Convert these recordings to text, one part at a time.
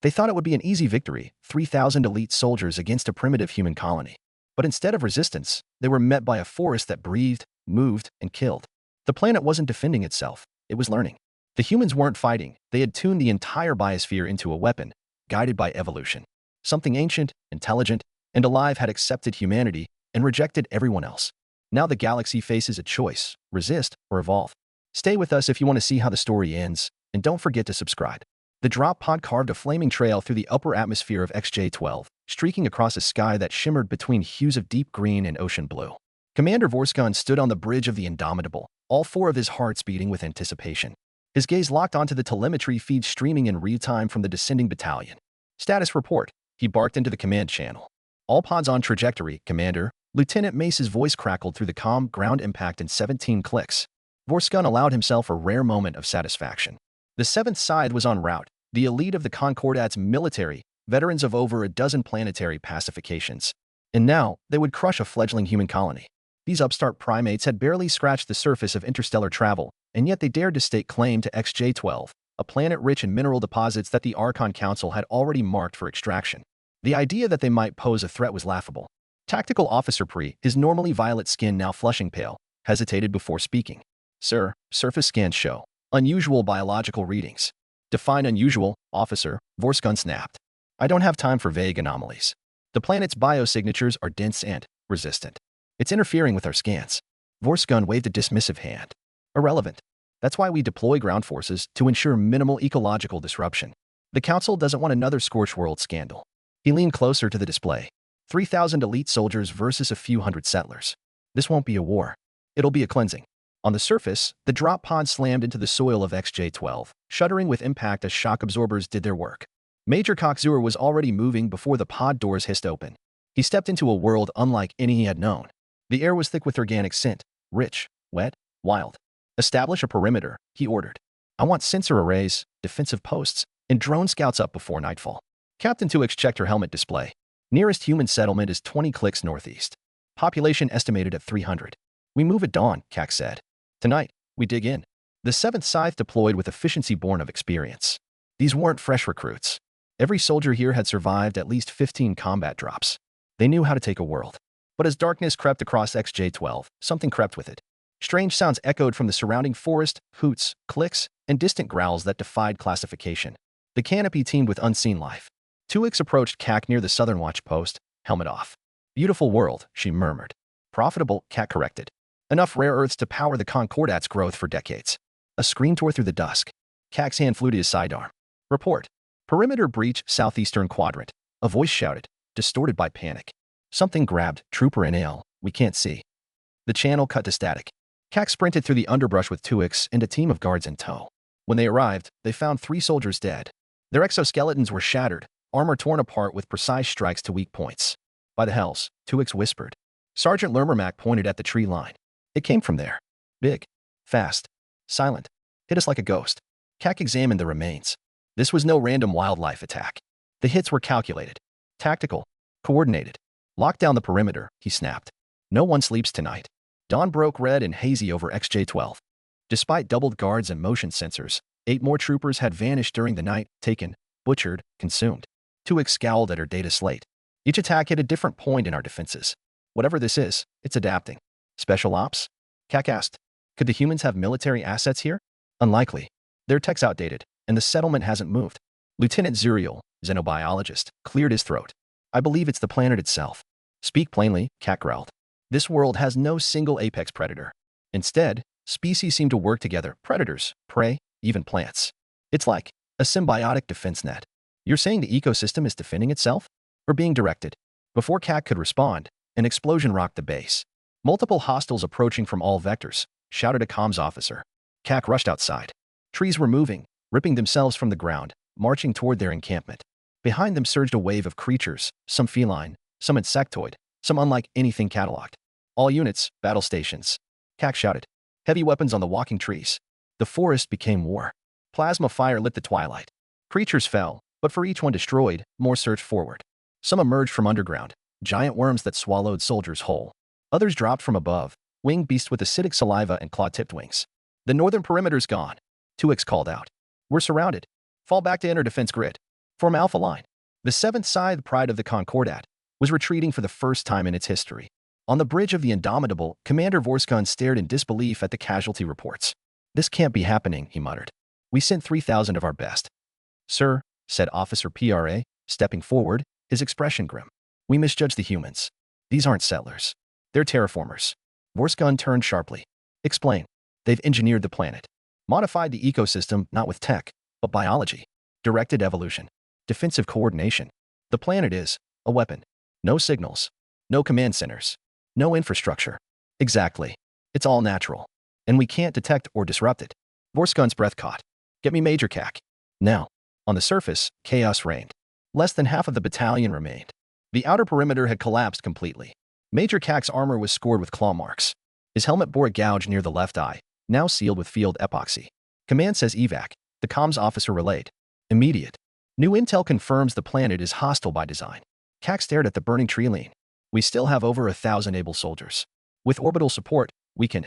They thought it would be an easy victory, 3,000 elite soldiers against a primitive human colony. But instead of resistance, they were met by a forest that breathed, moved, and killed. The planet wasn't defending itself, it was learning. The humans weren't fighting, they had tuned the entire biosphere into a weapon, guided by evolution. Something ancient, intelligent, and alive had accepted humanity and rejected everyone else. Now the galaxy faces a choice: resist or evolve. Stay with us if you want to see how the story ends, and don't forget to subscribe. The drop pod carved a flaming trail through the upper atmosphere of XJ-12, streaking across a sky that shimmered between hues of deep green and ocean blue. Commander Vorskan stood on the bridge of the Indomitable, all four of his hearts beating with anticipation. His gaze locked onto the telemetry feed streaming in real time from the descending battalion. Status report. He barked into the command channel. All pods on trajectory, Commander. Lieutenant Mace's voice crackled through the comm. Ground impact in 17 clicks. Vorskan allowed himself a rare moment of satisfaction. The 7th Scythe was en route, the elite of the Concordat's military, veterans of over a dozen planetary pacifications. And now, they would crush a fledgling human colony. These upstart primates had barely scratched the surface of interstellar travel, and yet they dared to stake claim to XJ-12, a planet rich in mineral deposits that the Archon Council had already marked for extraction. The idea that they might pose a threat was laughable. Tactical Officer Pre, his normally violet skin now flushing pale, hesitated before speaking. Sir, surface scans show unusual biological readings. Define unusual, officer, Vorskan snapped. I don't have time for vague anomalies. The planet's biosignatures are dense and resistant. It's interfering with our scans. Vorskan waved a dismissive hand. Irrelevant. That's why we deploy ground forces to ensure minimal ecological disruption. The Council doesn't want another Scorched World scandal. He leaned closer to the display. 3,000 elite soldiers versus a few hundred settlers. This won't be a war. It'll be a cleansing. On the surface, the drop pod slammed into the soil of XJ-12, shuddering with impact as shock absorbers did their work. Major Coxur was already moving before the pod doors hissed open. He stepped into a world unlike any he had known. The air was thick with organic scent, rich, wet, wild. Establish a perimeter, he ordered. I want sensor arrays, defensive posts, and drone scouts up before nightfall. Captain 2X checked her helmet display. Nearest human settlement is 20 clicks northeast. Population estimated at 300. We move at dawn, Kak said. Tonight, we dig in. The 7th Scythe deployed with efficiency born of experience. These weren't fresh recruits. Every soldier here had survived at least 15 combat drops. They knew how to take a world. But as darkness crept across XJ-12, something crept with it. Strange sounds echoed from the surrounding forest, hoots, clicks, and distant growls that defied classification. The canopy teemed with unseen life. 2X approached Kak near the southern watch post, helmet off. Beautiful world, she murmured. Profitable, Kak corrected. Enough rare earths to power the Concordat's growth for decades. A scream tore through the dusk. Kak's hand flew to his sidearm. Report. Perimeter breach, southeastern quadrant. A voice shouted, distorted by panic. Something grabbed, Trooper NL, we can't see. The channel cut to static. Kak sprinted through the underbrush with 2X and a team of guards in tow. When they arrived, they found 3 soldiers dead. Their exoskeletons were shattered, armor torn apart with precise strikes to weak points. By the hells, 2X whispered. Sergeant Lermermack pointed at the tree line. It came from there. Big. Fast. Silent. Hit us like a ghost. Kak examined the remains. This was no random wildlife attack. The hits were calculated. Tactical. Coordinated. Lock down the perimeter, he snapped. No one sleeps tonight. Dawn broke red and hazy over XJ-12. Despite doubled guards and motion sensors, 8 more troopers had vanished during the night, taken, butchered, consumed. 2X scowled at her data slate. Each attack hit a different point in our defenses. Whatever this is, it's adapting. Special ops? Kak asked. Could the humans have military assets here? Unlikely. Their tech's outdated, and the settlement hasn't moved. Lieutenant Zuriel, xenobiologist, cleared his throat. I believe it's the planet itself. Speak plainly, Kak growled. This world has no single apex predator. Instead, species seem to work together, predators, prey, even plants. It's like a symbiotic defense net. You're saying the ecosystem is defending itself? Or being directed? Before Kak could respond, an explosion rocked the base. Multiple hostiles approaching from all vectors, shouted a comms officer. Kak rushed outside. Trees were moving, ripping themselves from the ground, marching toward their encampment. Behind them surged a wave of creatures, some feline, some insectoid, some unlike anything cataloged. All units, battle stations. Kak shouted. Heavy weapons on the walking trees. The forest became war. Plasma fire lit the twilight. Creatures fell, but for each one destroyed, more surged forward. Some emerged from underground, giant worms that swallowed soldiers whole. Others dropped from above, winged beasts with acidic saliva and claw-tipped wings. The northern perimeter's gone. 2X called out. We're surrounded. Fall back to inner defense grid. Form Alpha Line. The 7th Psi, the pride of the Concordat, was retreating for the first time in its history. On the bridge of the Indomitable, Commander Vorskan stared in disbelief at the casualty reports. "This can't be happening," he muttered. "We sent 3,000 of our best." "Sir," said Officer PRA, stepping forward, his expression grim. "We misjudged the humans. These aren't settlers. They're terraformers." Vorskan turned sharply. "Explain." "They've engineered the planet. Modified the ecosystem, not with tech, but biology. Directed evolution. Defensive coordination. The planet is a weapon. No signals. No command centers. No infrastructure. Exactly. It's all natural. And we can't detect or disrupt it." Vorskan's breath caught. "Get me Major Kak." Now, on the surface, chaos reigned. Less than half of the battalion remained. The outer perimeter had collapsed completely. Major Kak's armor was scored with claw marks. His helmet bore a gouge near the left eye, now sealed with field epoxy. "Command says evac," the comms officer relayed. "Immediate. New intel confirms the planet is hostile by design." Kak stared at the burning tree line. "We still have over 1,000 able soldiers. With orbital support, we can..."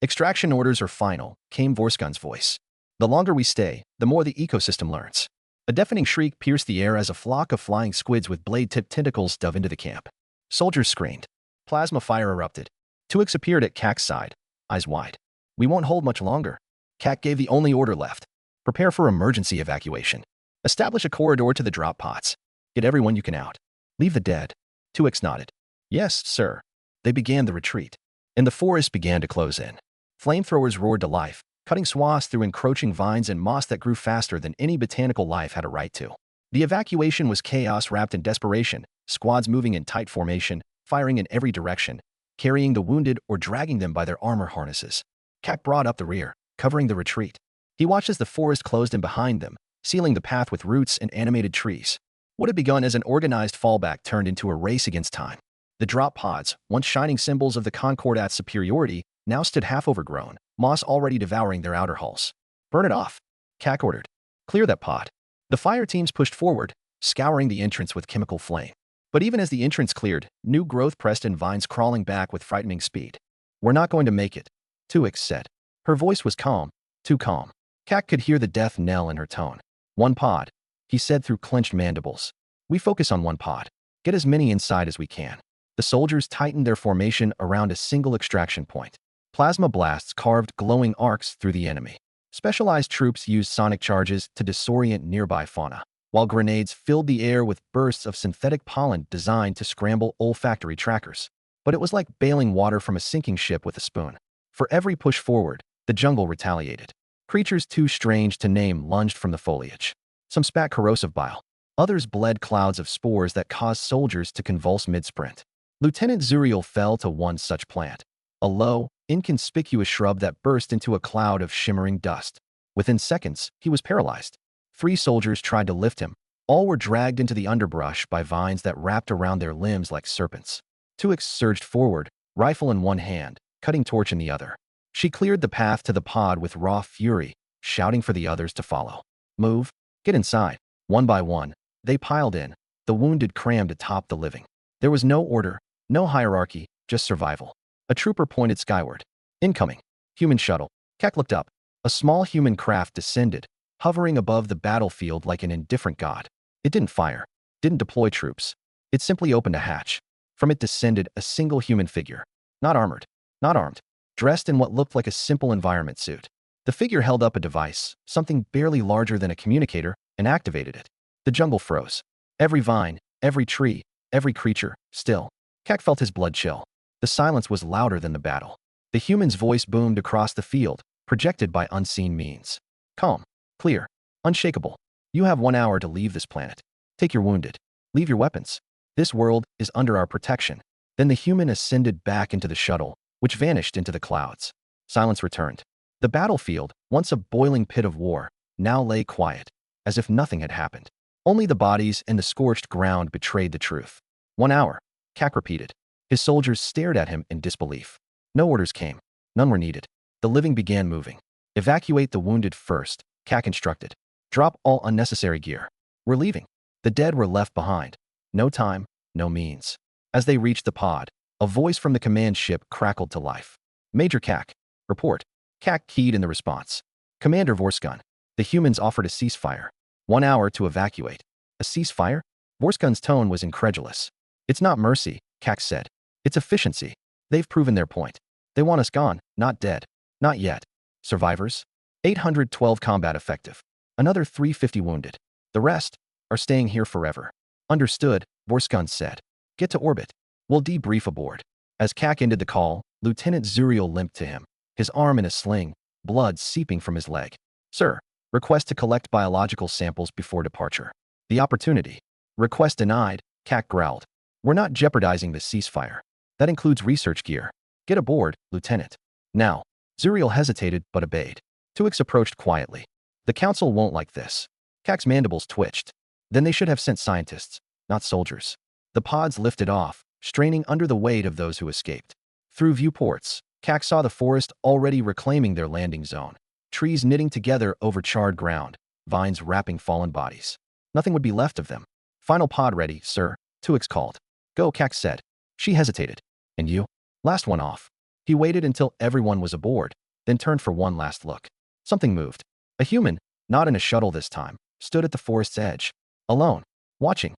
"Extraction orders are final," came Vorskan's voice. "The longer we stay, the more the ecosystem learns." A deafening shriek pierced the air as a flock of flying squids with blade-tipped tentacles dove into the camp. Soldiers screamed. Plasma fire erupted. Tuix appeared at Kak's side, eyes wide. "We won't hold much longer." Kak gave the only order left. "Prepare for emergency evacuation. Establish a corridor to the drop pods. Get everyone you can out. Leave the dead." Tuix nodded. "Yes, sir." They began the retreat, and the forest began to close in. Flamethrowers roared to life, cutting swaths through encroaching vines and moss that grew faster than any botanical life had a right to. The evacuation was chaos wrapped in desperation, squads moving in tight formation, firing in every direction, carrying the wounded or dragging them by their armor harnesses. Kak brought up the rear, covering the retreat. He watched as the forest closed in behind them, sealing the path with roots and animated trees. What had begun as an organized fallback turned into a race against time. The drop pods, once shining symbols of the Concordat's superiority, now stood half overgrown, moss already devouring their outer hulls. "Burn it off," Kak ordered. "Clear that pod." The fire teams pushed forward, scouring the entrance with chemical flame. But even as the entrance cleared, new growth pressed in vines crawling back with frightening speed. "We're not going to make it," Tuix said. Her voice was calm, too calm. Kak could hear the death knell in her tone. "One pod," he said through clenched mandibles. "We focus on one pod. Get as many inside as we can." The soldiers tightened their formation around a single extraction point. Plasma blasts carved glowing arcs through the enemy. Specialized troops used sonic charges to disorient nearby fauna, while grenades filled the air with bursts of synthetic pollen designed to scramble olfactory trackers. But it was like bailing water from a sinking ship with a spoon. For every push forward, the jungle retaliated. Creatures too strange to name lunged from the foliage. Some spat corrosive bile. Others bled clouds of spores that caused soldiers to convulse mid-sprint. Lieutenant Zuriel fell to one such plant. A low, inconspicuous shrub that burst into a cloud of shimmering dust. Within seconds, he was paralyzed. 3 soldiers tried to lift him. All were dragged into the underbrush by vines that wrapped around their limbs like serpents. Tuix surged forward, rifle in one hand, cutting torch in the other. She cleared the path to the pod with raw fury, shouting for the others to follow. "Move. Get inside." One by one, they piled in, the wounded crammed atop the living. There was no order, no hierarchy, just survival. A trooper pointed skyward. "Incoming. Human shuttle." Kak looked up. A small human craft descended, hovering above the battlefield like an indifferent god. It didn't fire, didn't deploy troops. It simply opened a hatch. From it descended a single human figure. Not armored, not armed, dressed in what looked like a simple environment suit. The figure held up a device, something barely larger than a communicator, and activated it. The jungle froze. Every vine, every tree, every creature, still. Kak felt his blood chill. The silence was louder than the battle. The human's voice boomed across the field, projected by unseen means. "Calm, clear, unshakable. You have 1 hour to leave this planet. Take your wounded. Leave your weapons. This world is under our protection." Then the human ascended back into the shuttle, which vanished into the clouds. Silence returned. The battlefield, once a boiling pit of war, now lay quiet, as if nothing had happened. Only the bodies and the scorched ground betrayed the truth. 1 hour, Kak repeated. His soldiers stared at him in disbelief. No orders came. None were needed. The living began moving. "Evacuate the wounded first," Kak instructed. "Drop all unnecessary gear. We're leaving." The dead were left behind. No time, no means. As they reached the pod, a voice from the command ship crackled to life. "Major Kak, report." Kak keyed in the response. "Commander Vorskan, the humans offered a ceasefire. 1 hour to evacuate." A ceasefire? Vorskun's tone was incredulous. It's not mercy, Kak said. It's efficiency. They've proven their point. They want us gone, not dead. Not yet. Survivors? 812 combat effective. Another 350 wounded. The rest are staying here forever. Understood, Vorskun said. Get to orbit. We'll debrief aboard. As Kak ended the call, Lieutenant Zuriel limped to him, his arm in a sling, blood seeping from his leg. Sir, request to collect biological samples before departure. The opportunity. Request denied, Kak growled. We're not jeopardizing the ceasefire. That includes research gear. Get aboard, Lieutenant. Now. Zuriel hesitated but obeyed. Tuix approached quietly. The council won't like this. Kak's mandibles twitched. Then they should have sent scientists, not soldiers. The pods lifted off, straining under the weight of those who escaped. Through viewports, Kak saw the forest already reclaiming their landing zone. Trees knitting together over charred ground, vines wrapping fallen bodies. Nothing would be left of them. Final pod ready, sir, Tuix called. Go, Kak said. She hesitated. And you? Last one off. He waited until everyone was aboard, then turned for one last look. Something moved. A human, not in a shuttle this time, stood at the forest's edge. Alone. Watching.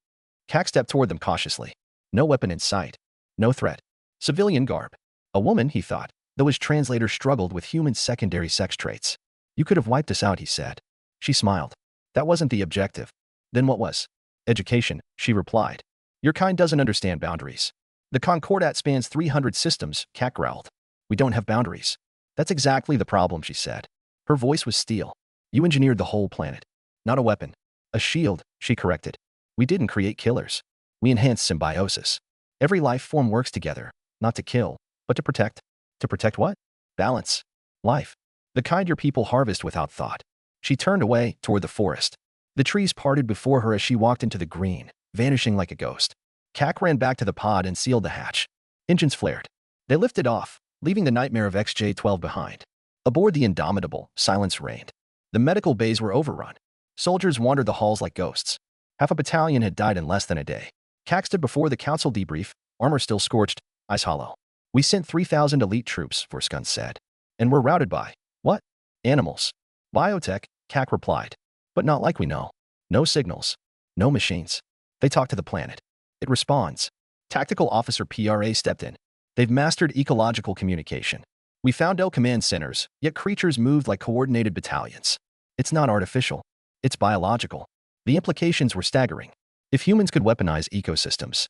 Kak stepped toward them cautiously. No weapon in sight. No threat. Civilian garb. A woman, he thought, though his translator struggled with human secondary sex traits. You could have wiped us out, he said. She smiled. That wasn't the objective. Then what was? Education, she replied. Your kind doesn't understand boundaries. The Concordat spans 300 systems, Kak growled. We don't have boundaries. That's exactly the problem, she said. Her voice was steel. You engineered the whole planet. Not a weapon. A shield, she corrected. We didn't create killers. We enhanced symbiosis. Every life form works together, not to kill, but to protect. To protect what? Balance. Life. The kind your people harvest without thought. She turned away toward the forest. The trees parted before her as she walked into the green, vanishing like a ghost. Kak ran back to the pod and sealed the hatch. Engines flared. They lifted off, leaving the nightmare of XJ-12 behind. Aboard the Indomitable, silence reigned. The medical bays were overrun. Soldiers wandered the halls like ghosts. Half a battalion had died in less than a day. Kak stood before the council debrief, armor still scorched, eyes hollow. We sent 3,000 elite troops, Vorskun said. And we're routed by, what? Animals. Biotech, Kak replied. But not like we know. No signals. No machines. They talk to the planet. It responds. Tactical Officer PRA stepped in. They've mastered ecological communication. We found no command centers, yet creatures moved like coordinated battalions. It's not artificial. It's biological. The implications were staggering. If humans could weaponize ecosystems,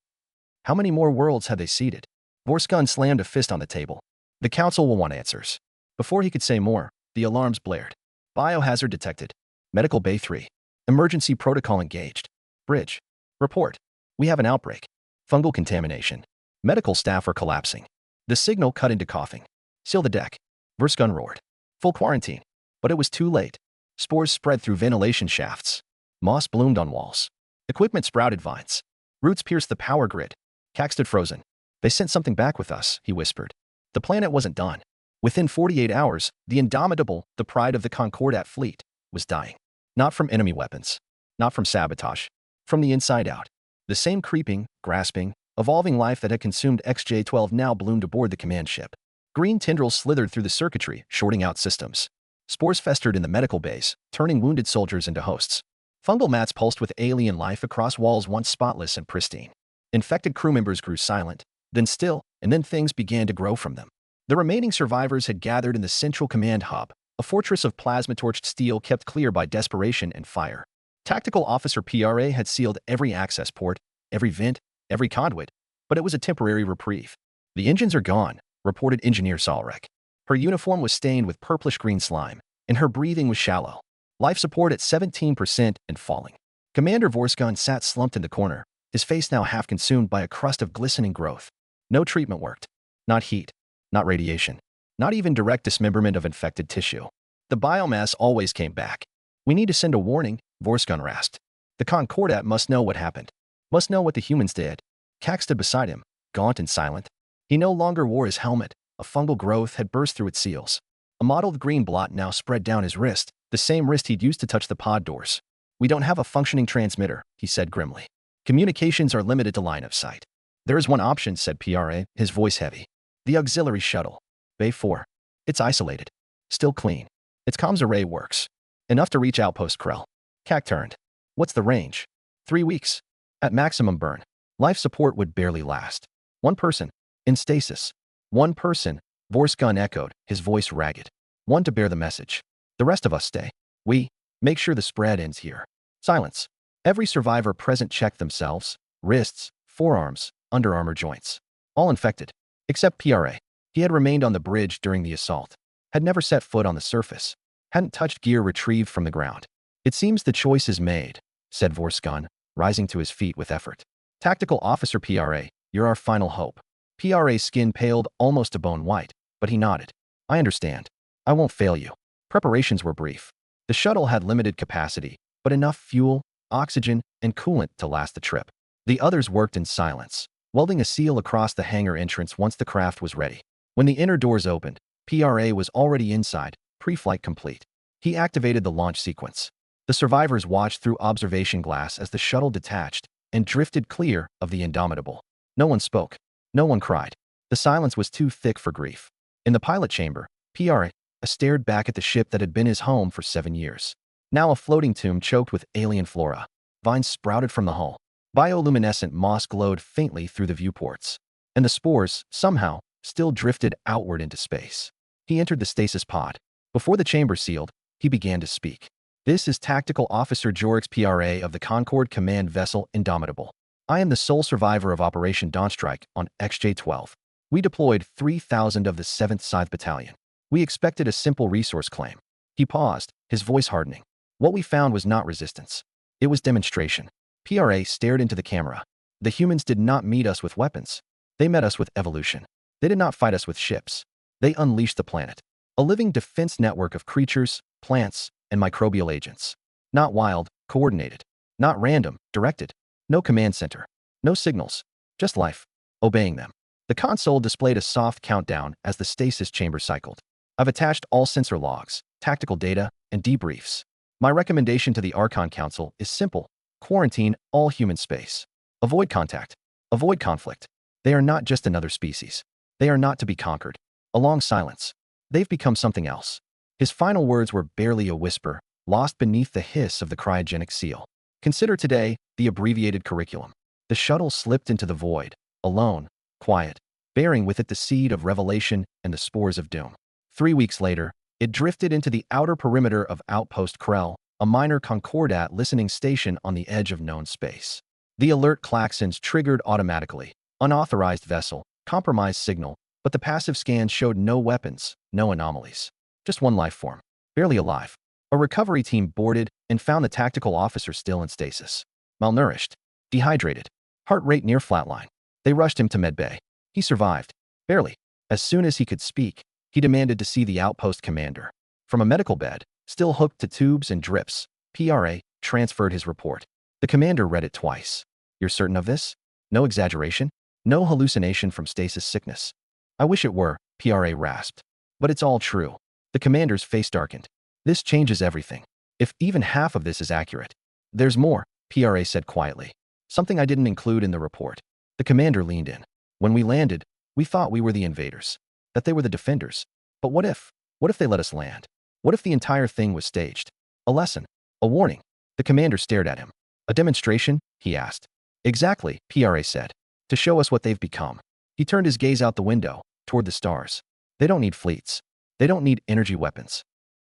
how many more worlds had they seeded? Vorskun slammed a fist on the table. The council will want answers. Before he could say more, the alarms blared. Biohazard detected. Medical Bay 3. Emergency protocol engaged. Bridge. Report. We have an outbreak. Fungal contamination. Medical staff are collapsing. The signal cut into coughing. Seal the deck. Vorskun roared. Full quarantine. But it was too late. Spores spread through ventilation shafts. Moss bloomed on walls. Equipment sprouted vines. Roots pierced the power grid. Kak stood frozen. They sent something back with us, he whispered. The planet wasn't done. Within 48 hours, the Indomitable, the pride of the Concordat fleet, was dying. Not from enemy weapons. Not from sabotage. From the inside out. The same creeping, grasping, evolving life that had consumed XJ-12 now bloomed aboard the command ship. Green tendrils slithered through the circuitry, shorting out systems. Spores festered in the medical bays, turning wounded soldiers into hosts. Fungal mats pulsed with alien life across walls once spotless and pristine. Infected crew members grew silent, then still, and then things began to grow from them. The remaining survivors had gathered in the central command hub, a fortress of plasma-torched steel kept clear by desperation and fire. Tactical Officer PRA had sealed every access port, every vent, every conduit, but it was a temporary reprieve. The engines are gone, reported Engineer Salrek. Her uniform was stained with purplish-green slime, and her breathing was shallow. Life support at 17% and falling. Commander Vorskun sat slumped in the corner, his face now half consumed by a crust of glistening growth. No treatment worked. Not heat. Not radiation. Not even direct dismemberment of infected tissue. The biomass always came back. We need to send a warning, Vorskun rasped. The Concordat must know what happened. Must know what the humans did. Kak stood beside him, gaunt and silent. He no longer wore his helmet. A fungal growth had burst through its seals. A mottled green blot now spread down his wrist, the same wrist he'd used to touch the pod doors. We don't have a functioning transmitter, he said grimly. Communications are limited to line of sight. There is one option, said PRA, his voice heavy. The auxiliary shuttle. Bay 4. It's isolated. Still clean. Its comms array works. Enough to reach Outpost Krell. Kak turned. What's the range? 3 weeks. At maximum burn. Life support would barely last. One person. In stasis. One person. Vorsgun echoed, his voice ragged. One to bear the message. The rest of us stay. We. Make sure the spread ends here. Silence. Every survivor present checked themselves. Wrists, forearms, underarmor joints. All infected. Except PRA. He had remained on the bridge during the assault. Had never set foot on the surface. Hadn't touched gear retrieved from the ground. It seems the choice is made, said Vorsgun, rising to his feet with effort. Tactical Officer PRA, you're our final hope. PRA's skin paled almost to bone white, but he nodded. I understand. I won't fail you. Preparations were brief. The shuttle had limited capacity, but enough fuel, oxygen, and coolant to last the trip. The others worked in silence, welding a seal across the hangar entrance once the craft was ready. When the inner doors opened, PRA was already inside, pre-flight complete. He activated the launch sequence. The survivors watched through observation glass as the shuttle detached and drifted clear of the Indomitable. No one spoke. No one cried. The silence was too thick for grief. In the pilot chamber, PRA stared back at the ship that had been his home for 7 years. Now a floating tomb choked with alien flora. Vines sprouted from the hull. Bioluminescent moss glowed faintly through the viewports. And the spores, somehow, still drifted outward into space. He entered the stasis pod. Before the chamber sealed, he began to speak. This is Tactical Officer Jorix PRA of the Concorde Command Vessel Indomitable. I am the sole survivor of Operation Dawnstrike on XJ-12. We deployed 3,000 of the 7th Scythe Battalion. We expected a simple resource claim. He paused, his voice hardening. What we found was not resistance. It was demonstration. PRA stared into the camera. The humans did not meet us with weapons. They met us with evolution. They did not fight us with ships. They unleashed the planet. A living defense network of creatures, plants, and microbial agents. Not wild, coordinated. Not random, directed. No command center. No signals. Just life. Obeying them. The console displayed a soft countdown as the stasis chamber cycled. I've attached all sensor logs, tactical data, and debriefs. My recommendation to the Archon Council is simple. Quarantine all human space. Avoid contact. Avoid conflict. They are not just another species. They are not to be conquered. A long silence. They've become something else. His final words were barely a whisper, lost beneath the hiss of the cryogenic seal. Consider today the abbreviated curriculum. The shuttle slipped into the void, alone, quiet, bearing with it the seed of revelation and the spores of doom. 3 weeks later, it drifted into the outer perimeter of Outpost Krell, a minor Concordat listening station on the edge of known space. The alert klaxons triggered automatically. Unauthorized vessel, compromised signal, but the passive scan showed no weapons, no anomalies. Just one life form, barely alive. A recovery team boarded and found the tactical officer still in stasis. Malnourished, dehydrated, heart rate near flatline. They rushed him to medbay. He survived, barely. As soon as he could speak, he demanded to see the outpost commander. From a medical bed, still hooked to tubes and drips, PRA transferred his report. The commander read it twice. You're certain of this? No exaggeration? No hallucination from stasis sickness? I wish it were, PRA rasped. But it's all true. The commander's face darkened. This changes everything. If even half of this is accurate. There's more, PRA said quietly. Something I didn't include in the report. The commander leaned in. When we landed, we thought we were the invaders. That they were the defenders. But what if? What if they let us land? What if the entire thing was staged? A lesson. A warning. The commander stared at him. A demonstration? He asked. Exactly, PRA said. To show us what they've become. He turned his gaze out the window, toward the stars. They don't need fleets. They don't need energy weapons.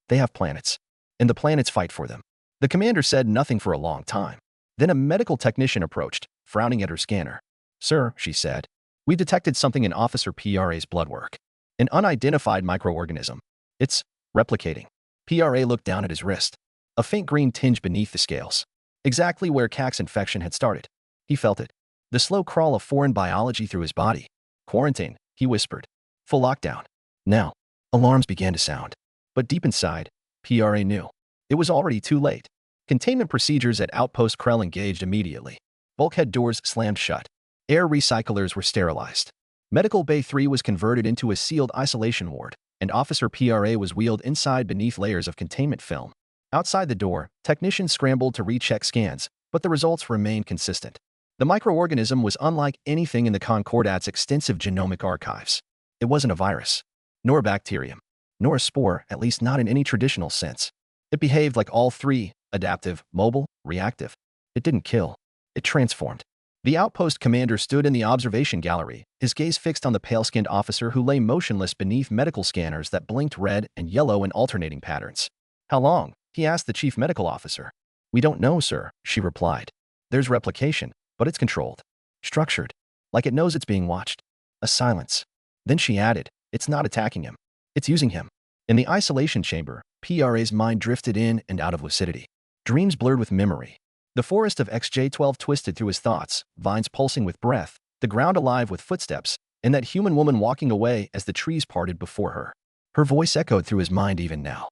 They have planets. And the planets fight for them. The commander said nothing for a long time. Then a medical technician approached, frowning at her scanner. Sir, she said, we detected something in Officer PRA's blood work. An unidentified microorganism. It's replicating. PRA looked down at his wrist. A faint green tinge beneath the scales. Exactly where Cax's infection had started. He felt it. The slow crawl of foreign biology through his body. Quarantine, he whispered. Full lockdown. Now, alarms began to sound. But deep inside, PRA knew. It was already too late. Containment procedures at Outpost Krell engaged immediately. Bulkhead doors slammed shut. Air recyclers were sterilized. Medical Bay 3 was converted into a sealed isolation ward, and Officer PRA was wheeled inside beneath layers of containment film. Outside the door, technicians scrambled to recheck scans, but the results remained consistent. The microorganism was unlike anything in the Concordat's extensive genomic archives. It wasn't a virus, nor a bacterium, nor a spore, at least not in any traditional sense. It behaved like all three, adaptive, mobile, reactive. It didn't kill. It transformed. The outpost commander stood in the observation gallery, his gaze fixed on the pale-skinned officer who lay motionless beneath medical scanners that blinked red and yellow in alternating patterns. "How long?" he asked the chief medical officer. "We don't know, sir," she replied. "There's replication, but it's controlled. Structured. Like it knows it's being watched." A silence. Then she added, "It's not attacking him. It's using him." In the isolation chamber, PRA's mind drifted in and out of lucidity. Dreams blurred with memory. The forest of XJ12 twisted through his thoughts, vines pulsing with breath, the ground alive with footsteps, and that human woman walking away as the trees parted before her. Her voice echoed through his mind even now.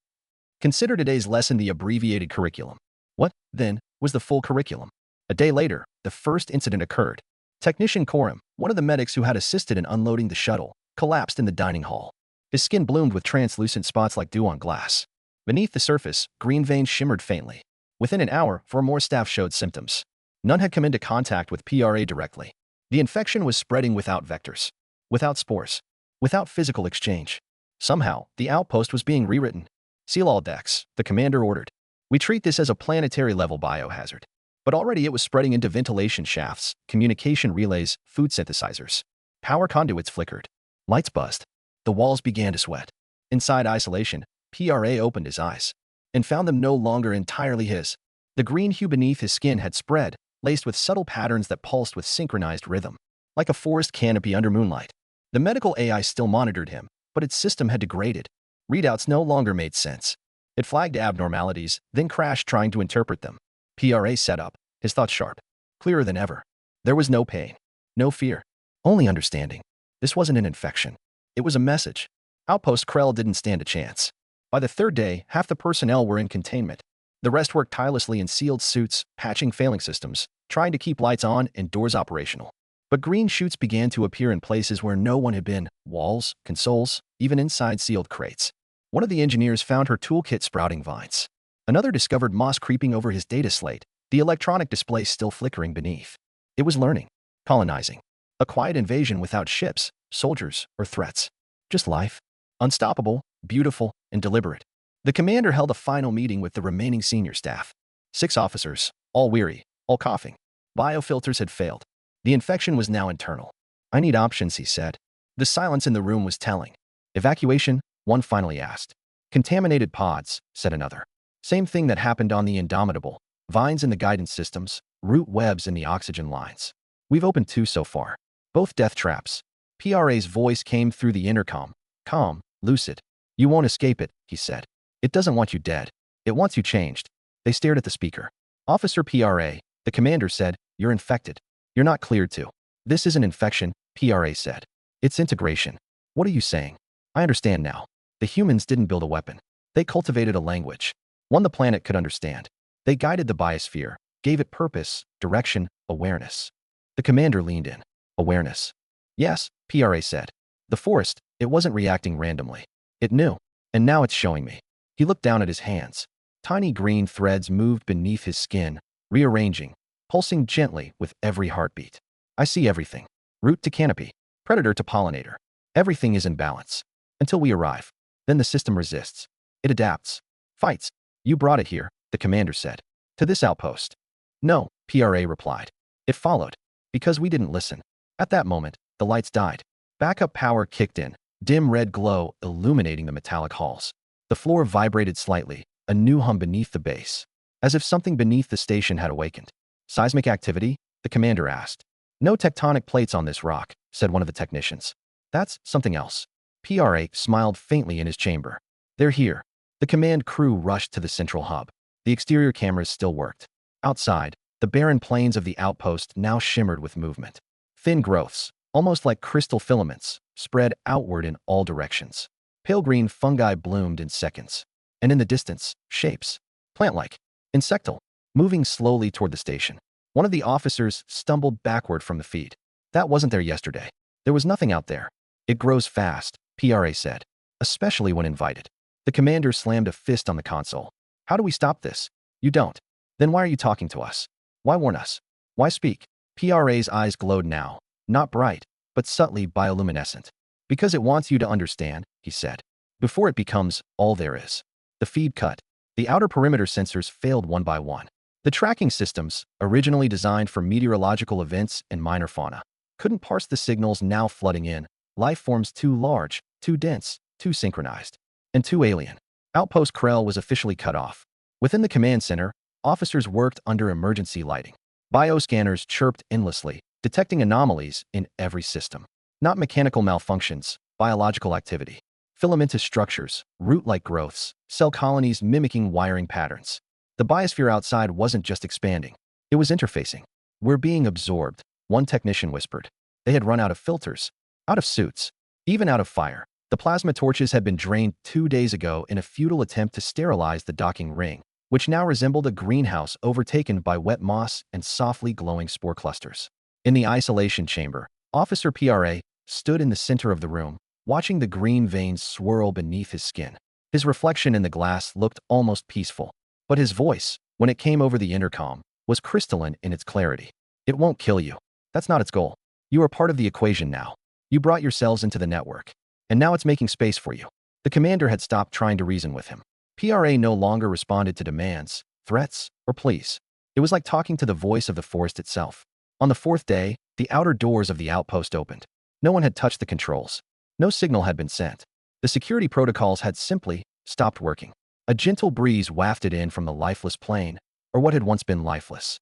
Consider today's lesson the abbreviated curriculum. What, then, was the full curriculum? A day later, the first incident occurred. Technician Coram, one of the medics who had assisted in unloading the shuttle, collapsed in the dining hall. His skin bloomed with translucent spots like dew on glass. Beneath the surface, green veins shimmered faintly. Within an hour, 4 more staff showed symptoms. None had come into contact with PRA directly. The infection was spreading without vectors, without spores, without physical exchange. Somehow, the outpost was being rewritten. "Seal all decks," the commander ordered. "We treat this as a planetary-level biohazard." But already it was spreading into ventilation shafts, communication relays, food synthesizers. Power conduits flickered. Lights buzzed. The walls began to sweat. Inside isolation, PRA opened his eyes and found them no longer entirely his. The green hue beneath his skin had spread, laced with subtle patterns that pulsed with synchronized rhythm, like a forest canopy under moonlight. The medical AI still monitored him, but its system had degraded. Readouts no longer made sense. It flagged abnormalities, then crashed trying to interpret them. PRA sat up, his thoughts sharp, clearer than ever. There was no pain, no fear, only understanding. This wasn't an infection. It was a message. Outpost Krell didn't stand a chance. By the third day, half the personnel were in containment. The rest worked tirelessly in sealed suits, patching failing systems, trying to keep lights on and doors operational. But green shoots began to appear in places where no one had been: walls, consoles, even inside sealed crates. One of the engineers found her toolkit sprouting vines. Another discovered moss creeping over his data slate, the electronic display still flickering beneath. It was learning, colonizing. A quiet invasion without ships, soldiers, or threats. Just life. Unstoppable, beautiful, and deliberate. The commander held a final meeting with the remaining senior staff. 6 officers, all weary, all coughing. Biofilters had failed. The infection was now internal. "I need options," he said. The silence in the room was telling. "Evacuation?" one finally asked. "Contaminated pods," said another. "Same thing that happened on the Indomitable. Vines in the guidance systems, root webs in the oxygen lines. We've opened 2 so far. Both death traps." PRA's voice came through the intercom, calm, lucid. "You won't escape it," he said. "It doesn't want you dead. It wants you changed." They stared at the speaker. "Officer PRA," the commander said, "you're infected. You're not cleared to." "This isn't infection," PRA said. "It's integration." "What are you saying?" "I understand now. The humans didn't build a weapon. They cultivated a language. One the planet could understand. They guided the biosphere, gave it purpose, direction, awareness." The commander leaned in. "Awareness." "Yes," PRA said. "The forest, it wasn't reacting randomly. It knew. And now it's showing me." He looked down at his hands. Tiny green threads moved beneath his skin, rearranging, pulsing gently with every heartbeat. "I see everything. Root to canopy, predator to pollinator. Everything is in balance. Until we arrive. Then the system resists. It adapts. Fights. You brought it here," the commander said. "To this outpost." "No," PRA replied. "It followed. Because we didn't listen." At that moment, the lights died. Backup power kicked in, dim red glow illuminating the metallic halls. The floor vibrated slightly, a new hum beneath the base, as if something beneath the station had awakened. "Seismic activity?" the commander asked. "No tectonic plates on this rock," said one of the technicians. "That's something else." PRA smiled faintly in his chamber. "They're here." The command crew rushed to the central hub. The exterior cameras still worked. Outside, the barren plains of the outpost now shimmered with movement. Thin growths, almost like crystal filaments, spread outward in all directions. Pale green fungi bloomed in seconds. And in the distance, shapes, plant-like, insectal, moving slowly toward the station. One of the officers stumbled backward from the feed. "That wasn't there yesterday. There was nothing out there." "It grows fast," PRA said, "especially when invited." The commander slammed a fist on the console. "How do we stop this?" "You don't. Then why are you talking to us? Why warn us? Why speak?" PRA's eyes glowed now, not bright, but subtly bioluminescent. "Because it wants you to understand," he said, "before it becomes all there is." The feed cut. The outer perimeter sensors failed one by one. The tracking systems, originally designed for meteorological events and minor fauna, couldn't parse the signals now flooding in, life forms too large, too dense, too synchronized, and too alien. Outpost Krell was officially cut off. Within the command center, officers worked under emergency lighting. Bioscanners chirped endlessly, detecting anomalies in every system. Not mechanical malfunctions, biological activity. Filamentous structures, root-like growths, cell colonies mimicking wiring patterns. The biosphere outside wasn't just expanding. It was interfacing. "We're being absorbed," one technician whispered. They had run out of filters, out of suits, even out of fire. The plasma torches had been drained 2 days ago in a futile attempt to sterilize the docking ring, which now resembled a greenhouse overtaken by wet moss and softly glowing spore clusters. In the isolation chamber, Officer PRA stood in the center of the room, watching the green veins swirl beneath his skin. His reflection in the glass looked almost peaceful, but his voice, when it came over the intercom, was crystalline in its clarity. "It won't kill you. That's not its goal. You are part of the equation now. You brought yourselves into the network, and now it's making space for you." The commander had stopped trying to reason with him. PRA no longer responded to demands, threats, or pleas. It was like talking to the voice of the forest itself. On the 4th day, the outer doors of the outpost opened. No one had touched the controls. No signal had been sent. The security protocols had simply stopped working. A gentle breeze wafted in from the lifeless plain, or what had once been lifeless.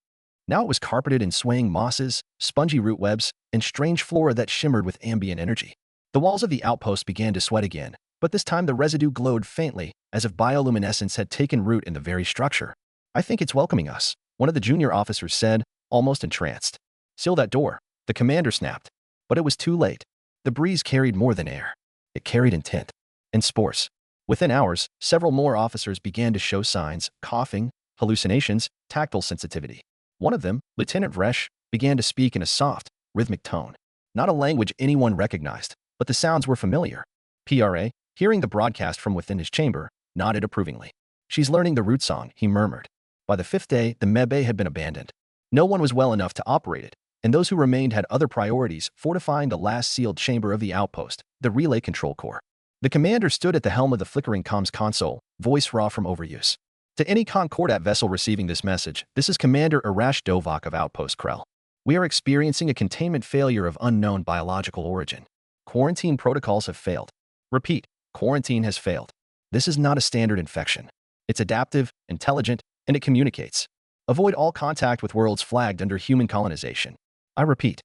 Now it was carpeted in swaying mosses, spongy root webs, and strange flora that shimmered with ambient energy. The walls of the outpost began to sweat again, but this time the residue glowed faintly, as if bioluminescence had taken root in the very structure. "I think it's welcoming us," one of the junior officers said, almost entranced. "Seal that door," the commander snapped. But it was too late. The breeze carried more than air. It carried intent and spores. Within hours, several more officers began to show signs: coughing, hallucinations, tactile sensitivity. One of them, Lieutenant Vresh, began to speak in a soft, rhythmic tone. Not a language anyone recognized, but the sounds were familiar. PRA, hearing the broadcast from within his chamber, nodded approvingly. "She's learning the root song," he murmured. By the 5th day, the medbay had been abandoned. No one was well enough to operate it, and those who remained had other priorities, fortifying the last sealed chamber of the outpost, the relay control core. The commander stood at the helm of the flickering comms console, voice raw from overuse. "To any Concordat vessel receiving this message, this is Commander Arash Dovak of Outpost Krell. We are experiencing a containment failure of unknown biological origin. Quarantine protocols have failed. Repeat, quarantine has failed. This is not a standard infection. It's adaptive, intelligent, and it communicates. Avoid all contact with worlds flagged under human colonization. I repeat."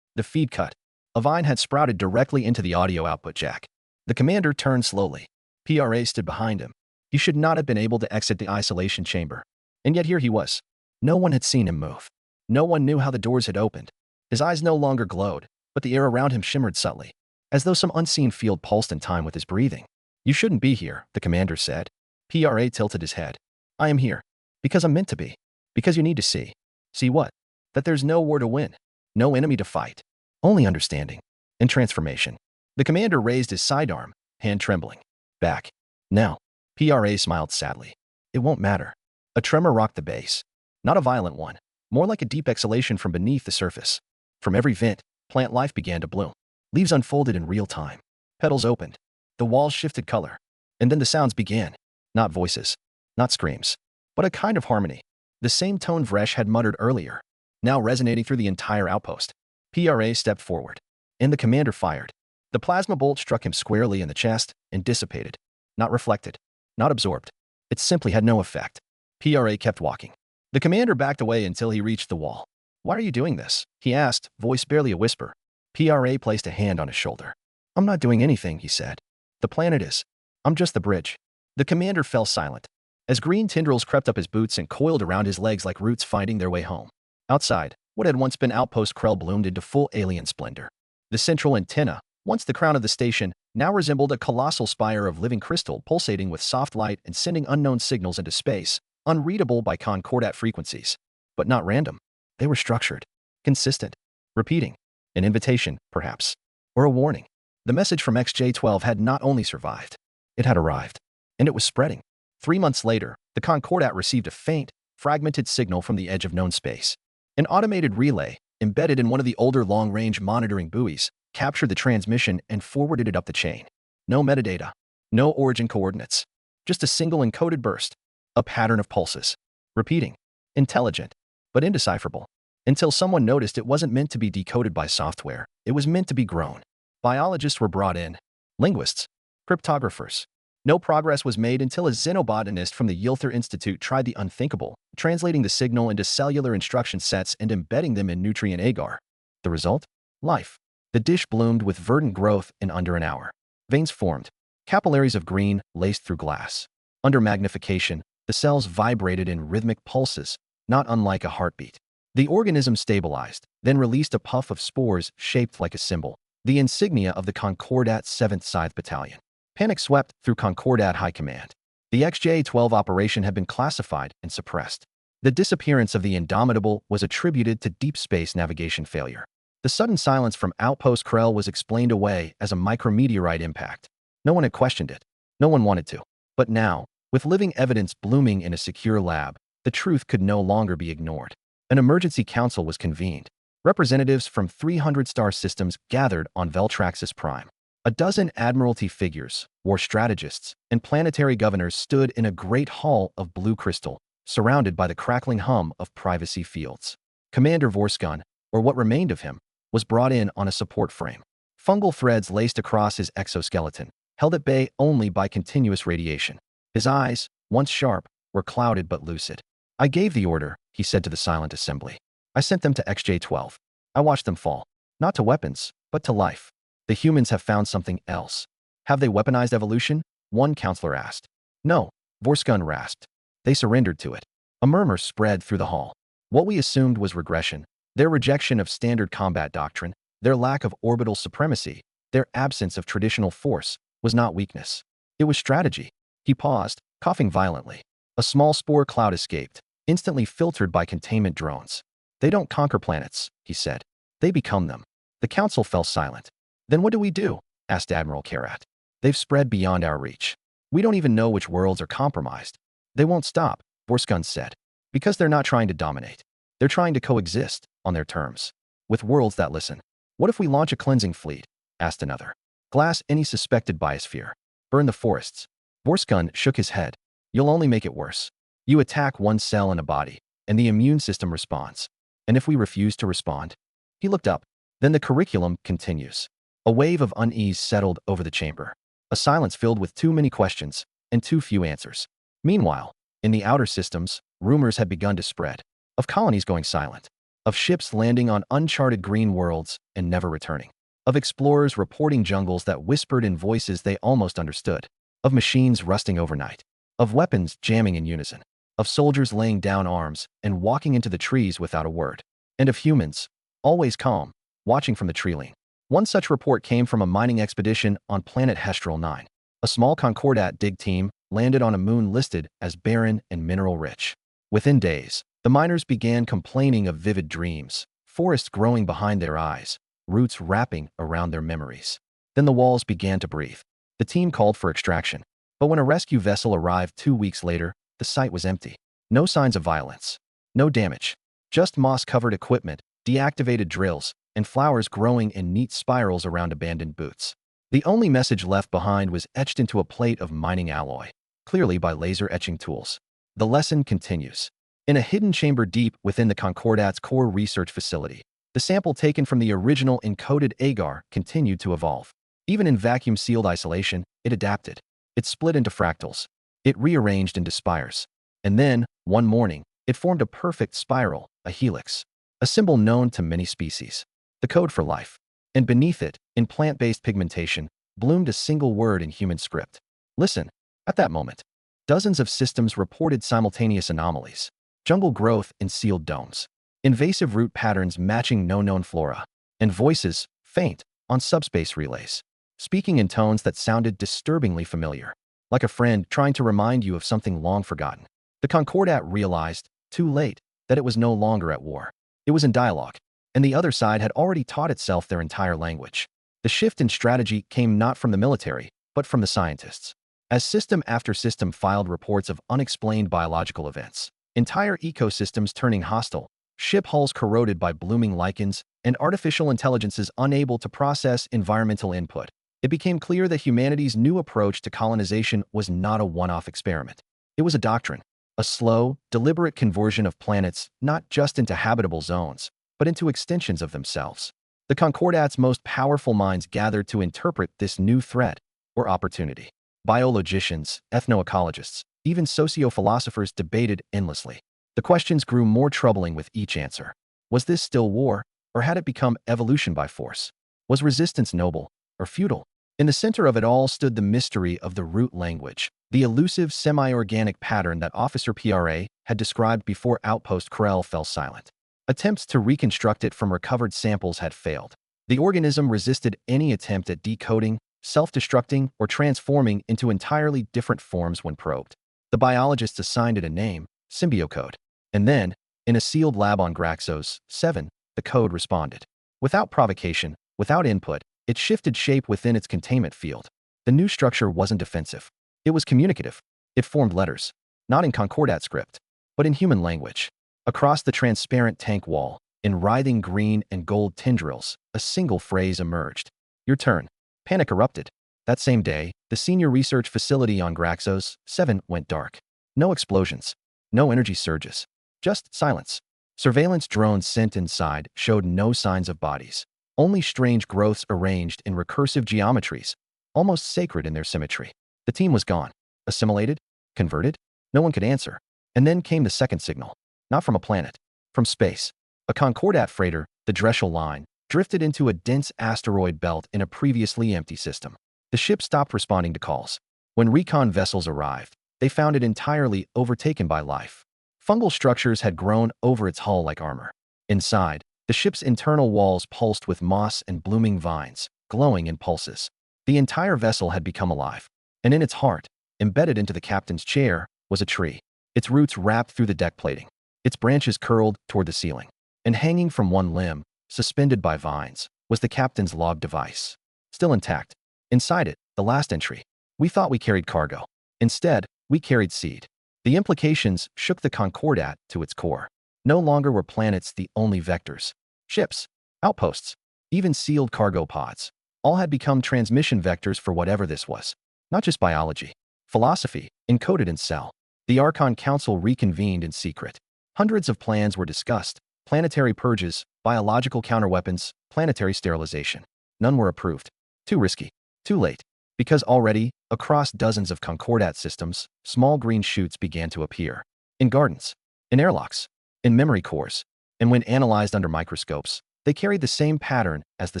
The feed cut. A vine had sprouted directly into the audio output jack. The commander turned slowly. PRA stood behind him. He should not have been able to exit the isolation chamber. And yet here he was. No one had seen him move. No one knew how the doors had opened. His eyes no longer glowed, but the air around him shimmered subtly, as though some unseen field pulsed in time with his breathing. "You shouldn't be here," the commander said. PRA tilted his head. "I am here. Because I'm meant to be. Because you need to see." "See what?" "That there's no war to win. No enemy to fight. Only understanding. And transformation." The commander raised his sidearm, hand trembling. "Back. Now." PRA smiled sadly. "It won't matter." A tremor rocked the base. Not a violent one. More like a deep exhalation from beneath the surface. From every vent, plant life began to bloom. Leaves unfolded in real time. Petals opened. The walls shifted color. And then the sounds began. Not voices. Not screams. But a kind of harmony. The same tone Vresh had muttered earlier, now resonating through the entire outpost. PRA stepped forward. And the commander fired. The plasma bolt struck him squarely in the chest and dissipated. Not reflected. Not absorbed. It simply had no effect. PRA kept walking. The commander backed away until he reached the wall. "Why are you doing this?" he asked, voice barely a whisper. PRA placed a hand on his shoulder. "I'm not doing anything," he said. "The planet is. I'm just the bridge." The commander fell silent, as green tendrils crept up his boots and coiled around his legs like roots finding their way home. Outside, what had once been Outpost Krell bloomed into full alien splendor. The central antenna, once the crown of the station, now resembled a colossal spire of living crystal pulsating with soft light and sending unknown signals into space, unreadable by Concordat frequencies. But not random. They were structured, consistent, repeating. An invitation, perhaps, or a warning. The message from XJ-12 had not only survived, it had arrived, and it was spreading. 3 months later, the Concordat received a faint, fragmented signal from the edge of known space. An automated relay, embedded in one of the older long-range monitoring buoys, captured the transmission and forwarded it up the chain. No metadata, no origin coordinates, just a single encoded burst, a pattern of pulses, repeating, intelligent, but indecipherable. Until someone noticed it wasn't meant to be decoded by software, it was meant to be grown. Biologists were brought in, linguists, cryptographers. No progress was made until a xenobotanist from the Yilther Institute tried the unthinkable, translating the signal into cellular instruction sets and embedding them in nutrient agar. The result? Life. The dish bloomed with verdant growth in under an hour. Veins formed, capillaries of green laced through glass. Under magnification, the cells vibrated in rhythmic pulses, not unlike a heartbeat. The organism stabilized, then released a puff of spores shaped like a symbol, the insignia of the Concordat 7th Scythe Battalion. Panic swept through Concordat High Command. The XJ-12 operation had been classified and suppressed. The disappearance of the Indomitable was attributed to deep space navigation failure. The sudden silence from Outpost Krell was explained away as a micrometeorite impact. No one had questioned it. No one wanted to. But now, with living evidence blooming in a secure lab, the truth could no longer be ignored. An emergency council was convened. Representatives from 300 star systems gathered on Veltraxis Prime. A dozen Admiralty figures, war strategists, and planetary governors stood in a great hall of blue crystal, surrounded by the crackling hum of privacy fields. Commander Vorskan, or what remained of him, was brought in on a support frame. Fungal threads laced across his exoskeleton, held at bay only by continuous radiation. His eyes, once sharp, were clouded but lucid. "I gave the order," he said to the silent assembly. "I sent them to XJ-12. I watched them fall. Not to weapons, but to life. The humans have found something else." "Have they weaponized evolution?" one counselor asked. "No," Vorskan rasped. "They surrendered to it." A murmur spread through the hall. What we assumed was regression, their rejection of standard combat doctrine, their lack of orbital supremacy, their absence of traditional force, was not weakness. It was strategy. He paused, coughing violently. A small spore cloud escaped, instantly filtered by containment drones. "They don't conquer planets," he said. "They become them." The council fell silent. "Then what do we do?" asked Admiral Karat. "They've spread beyond our reach. We don't even know which worlds are compromised." "They won't stop," Vorskan said. "Because they're not trying to dominate. They're trying to coexist, on their terms. With worlds that listen." "What if we launch a cleansing fleet?" asked another. "Glass any suspected biosphere. Burn the forests." Vorskan shook his head. "You'll only make it worse. You attack one cell in a body, and the immune system responds. And if we refuse to respond?" He looked up. "Then the curriculum continues." A wave of unease settled over the chamber. A silence filled with too many questions and too few answers. Meanwhile, in the outer systems, rumors had begun to spread. Of colonies going silent. Of ships landing on uncharted green worlds and never returning. Of explorers reporting jungles that whispered in voices they almost understood. Of machines rusting overnight. Of weapons jamming in unison. Of soldiers laying down arms and walking into the trees without a word. And of humans, always calm, watching from the tree-line. One such report came from a mining expedition on planet Hestral 9. A small Concordat dig team landed on a moon listed as barren and mineral-rich. Within days, the miners began complaining of vivid dreams, forests growing behind their eyes, roots wrapping around their memories. Then the walls began to breathe. The team called for extraction. But when a rescue vessel arrived 2 weeks later, the site was empty. No signs of violence. No damage. Just moss-covered equipment, deactivated drills, and flowers growing in neat spirals around abandoned boots. The only message left behind was etched into a plate of mining alloy, clearly by laser etching tools. The lesson continues. In a hidden chamber deep within the Concordat's core research facility, the sample taken from the original encoded agar continued to evolve. Even in vacuum-sealed isolation, it adapted. It split into fractals. It rearranged into spires. And then, one morning, it formed a perfect spiral, a helix, a symbol known to many species. The code for life. And beneath it, in plant-based pigmentation, bloomed a single word in human script. Listen. At that moment, dozens of systems reported simultaneous anomalies. Jungle growth in sealed domes. Invasive root patterns matching no-known flora. And voices, faint, on subspace relays. Speaking in tones that sounded disturbingly familiar. Like a friend trying to remind you of something long forgotten. The Concordat realized, too late, that it was no longer at war. It was in dialogue. And the other side had already taught itself their entire language. The shift in strategy came not from the military, but from the scientists. As system after system filed reports of unexplained biological events, entire ecosystems turning hostile, ship hulls corroded by blooming lichens, and artificial intelligences unable to process environmental input, it became clear that humanity's new approach to colonization was not a one-off experiment. It was a doctrine, A slow, deliberate conversion of planets not just into habitable zones, but into extensions of themselves. The Concordat's most powerful minds gathered to interpret this new threat or opportunity. Biologicians, ethnoecologists, even sociophilosophers debated endlessly. The questions grew more troubling with each answer. Was this still war, or had it become evolution by force? Was resistance noble, or futile? In the center of it all stood the mystery of the root language, the elusive semi-organic pattern that Officer PRA had described before Outpost Krell fell silent. Attempts to reconstruct it from recovered samples had failed. The organism resisted any attempt at decoding, self-destructing, or transforming into entirely different forms when probed. The biologists assigned it a name, Symbiocode. And then, in a sealed lab on Graxos 7, the code responded. Without provocation, without input, it shifted shape within its containment field. The new structure wasn't defensive. It was communicative. It formed letters, not in Concordat script, but in human language. Across the transparent tank wall, in writhing green and gold tendrils, a single phrase emerged. Your turn. Panic erupted. That same day, the senior research facility on Graxos 7 went dark. No explosions. No energy surges. Just silence. Surveillance drones sent inside showed no signs of bodies. Only strange growths arranged in recursive geometries, almost sacred in their symmetry. The team was gone. Assimilated? Converted? No one could answer. And then came the second signal. Not from a planet. From space. A Concordat freighter, the Dreschel line, drifted into a dense asteroid belt in a previously empty system. The ship stopped responding to calls. When recon vessels arrived, they found it entirely overtaken by life. Fungal structures had grown over its hull like armor. Inside, the ship's internal walls pulsed with moss and blooming vines, glowing in pulses. The entire vessel had become alive. And in its heart, embedded into the captain's chair, was a tree. Its roots wrapped through the deck plating. Its branches curled toward the ceiling. And hanging from one limb, suspended by vines, was the captain's log device. Still intact. Inside it, the last entry. We thought we carried cargo. Instead, we carried seed. The implications shook the Concordat to its core. No longer were planets the only vectors. Ships, outposts, even sealed cargo pods, all had become transmission vectors for whatever this was. Not just biology. Philosophy, encoded in cell. The Archon Council reconvened in secret. Hundreds of plans were discussed. Planetary purges, biological counterweapons, planetary sterilization. None were approved. Too risky. Too late. Because already, across dozens of Concordat systems, small green shoots began to appear. In gardens. In airlocks. In memory cores. And when analyzed under microscopes, they carried the same pattern as the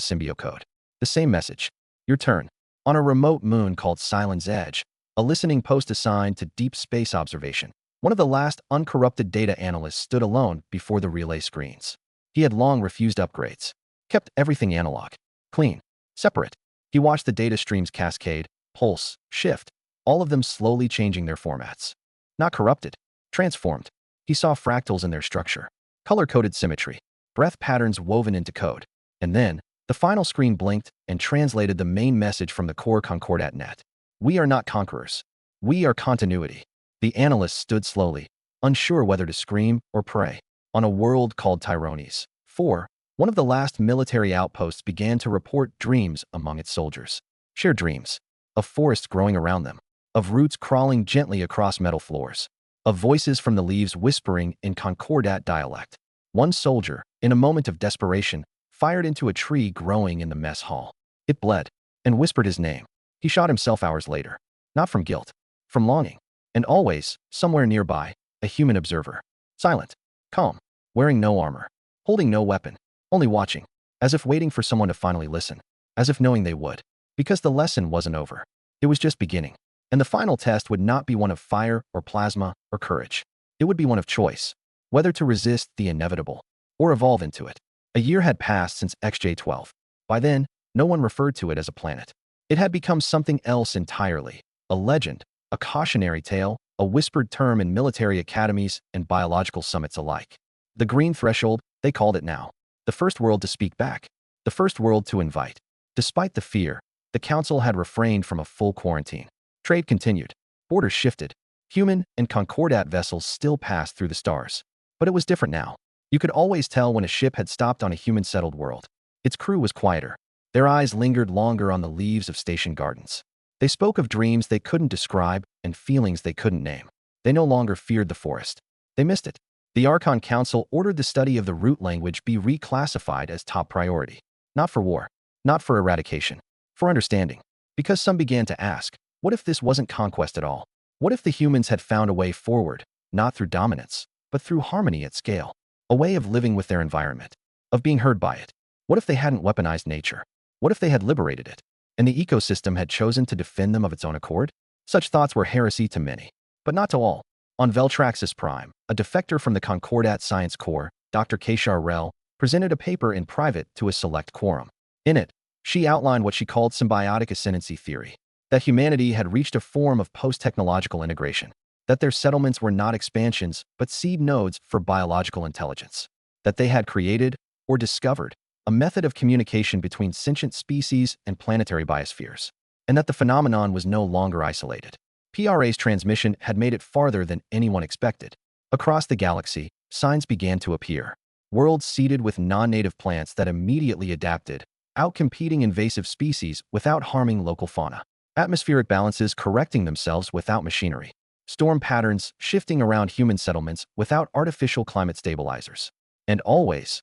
Symbiocode. The same message. Your turn. On a remote moon called Silent's Edge, a listening post assigned to deep space observation, one of the last uncorrupted data analysts stood alone before the relay screens. He had long refused upgrades. Kept everything analog. Clean. Separate. He watched the data streams cascade, pulse, shift, all of them slowly changing their formats. Not corrupted. Transformed. He saw fractals in their structure. Color-coded symmetry. Breath patterns woven into code. And then, the final screen blinked and translated the main message from the core Concordat net. We are not conquerors. We are continuity. The analyst stood slowly, unsure whether to scream or pray. On a world called Tyrones 4, one of the last military outposts began to report dreams among its soldiers. Shared dreams. Of forests growing around them. Of roots crawling gently across metal floors. Of voices from the leaves whispering in Concordat dialect. One soldier, in a moment of desperation, fired into a tree growing in the mess hall. It bled, and whispered his name. He shot himself hours later. Not from guilt. From longing. And always, somewhere nearby, a human observer. Silent. Calm. Wearing no armor. Holding no weapon. Only watching. As if waiting for someone to finally listen. As if knowing they would. Because the lesson wasn't over. It was just beginning. And the final test would not be one of fire or plasma or courage. It would be one of choice. Whether to resist the inevitable or evolve into it. A year had passed since XJ12. By then, no one referred to it as a planet. It had become something else entirely. A legend, a cautionary tale, a whispered term in military academies and biological summits alike. The green threshold, they called it now. The first world to speak back. The first world to invite. Despite the fear, the council had refrained from a full quarantine. Trade continued. Borders shifted. Human and Concordat vessels still passed through the stars. But it was different now. You could always tell when a ship had stopped on a human-settled world. Its crew was quieter. Their eyes lingered longer on the leaves of station gardens. They spoke of dreams they couldn't describe and feelings they couldn't name. They no longer feared the forest. They missed it. The Archon Council ordered the study of the root language be reclassified as top priority. Not for war, not for eradication, for understanding. Because some began to ask, what if this wasn't conquest at all? What if the humans had found a way forward, not through dominance, but through harmony at scale? A way of living with their environment, of being heard by it. What if they hadn't weaponized nature? What if they had liberated it, and the ecosystem had chosen to defend them of its own accord? Such thoughts were heresy to many, but not to all. On Veltraxis Prime, a defector from the Concordat Science Corps, Dr. Keshar Rel, presented a paper in private to a select quorum. In it, she outlined what she called symbiotic ascendancy theory, that humanity had reached a form of post-technological integration, that their settlements were not expansions but seed nodes for biological intelligence, that they had created, or discovered, a method of communication between sentient species and planetary biospheres, and that the phenomenon was no longer isolated. PRA's transmission had made it farther than anyone expected. Across the galaxy, signs began to appear. Worlds seeded with non-native plants that immediately adapted, outcompeting invasive species without harming local fauna. Atmospheric balances correcting themselves without machinery. Storm patterns shifting around human settlements without artificial climate stabilizers. And always,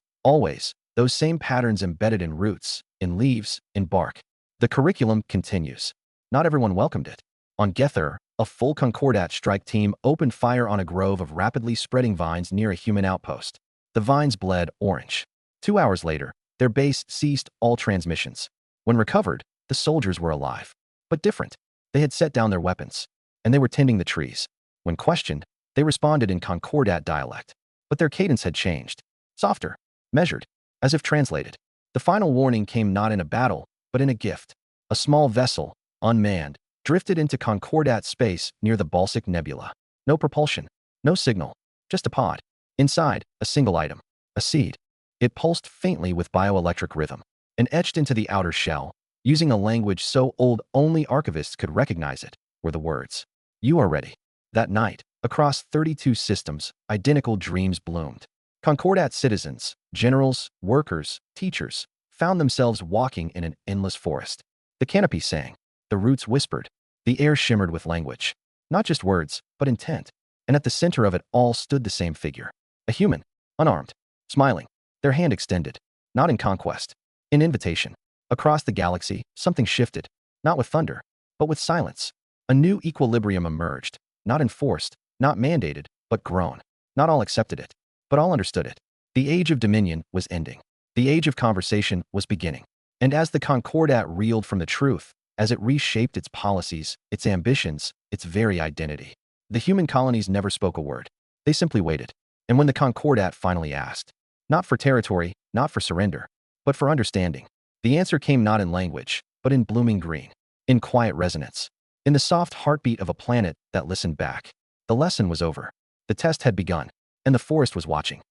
those same patterns embedded in roots, in leaves, in bark. The curriculum continues. Not everyone welcomed it. On Gether, a full Concordat strike team opened fire on a grove of rapidly spreading vines near a human outpost. The vines bled orange. 2 hours later, their base ceased all transmissions. When recovered, the soldiers were alive. But different. They had set down their weapons, and they were tending the trees. When questioned, they responded in Concordat dialect. But their cadence had changed. Softer, measured, as if translated. The final warning came not in a battle, but in a gift. A small vessel, unmanned, drifted into Concordat space near the Balsic Nebula. No propulsion, no signal, just a pod. Inside, a single item, a seed. It pulsed faintly with bioelectric rhythm, and etched into the outer shell, using a language so old only archivists could recognize it, were the words, "You are ready." That night, across 32 systems, identical dreams bloomed. Concordat citizens, generals, workers, teachers, found themselves walking in an endless forest. The canopy sang, the roots whispered, the air shimmered with language. Not just words, but intent. And at the center of it all stood the same figure. A human, unarmed, smiling, their hand extended, not in conquest, in invitation. Across the galaxy, something shifted, not with thunder, but with silence. A new equilibrium emerged, not enforced, not mandated, but grown. Not all accepted it, but all understood it. The age of dominion was ending. The age of conversation was beginning. And as the Concordat reeled from the truth, as it reshaped its policies, its ambitions, its very identity, the human colonies never spoke a word. They simply waited. And when the Concordat finally asked, not for territory, not for surrender, but for understanding, the answer came not in language, but in blooming green, in quiet resonance, in the soft heartbeat of a planet that listened back. The lesson was over. The test had begun, and the forest was watching.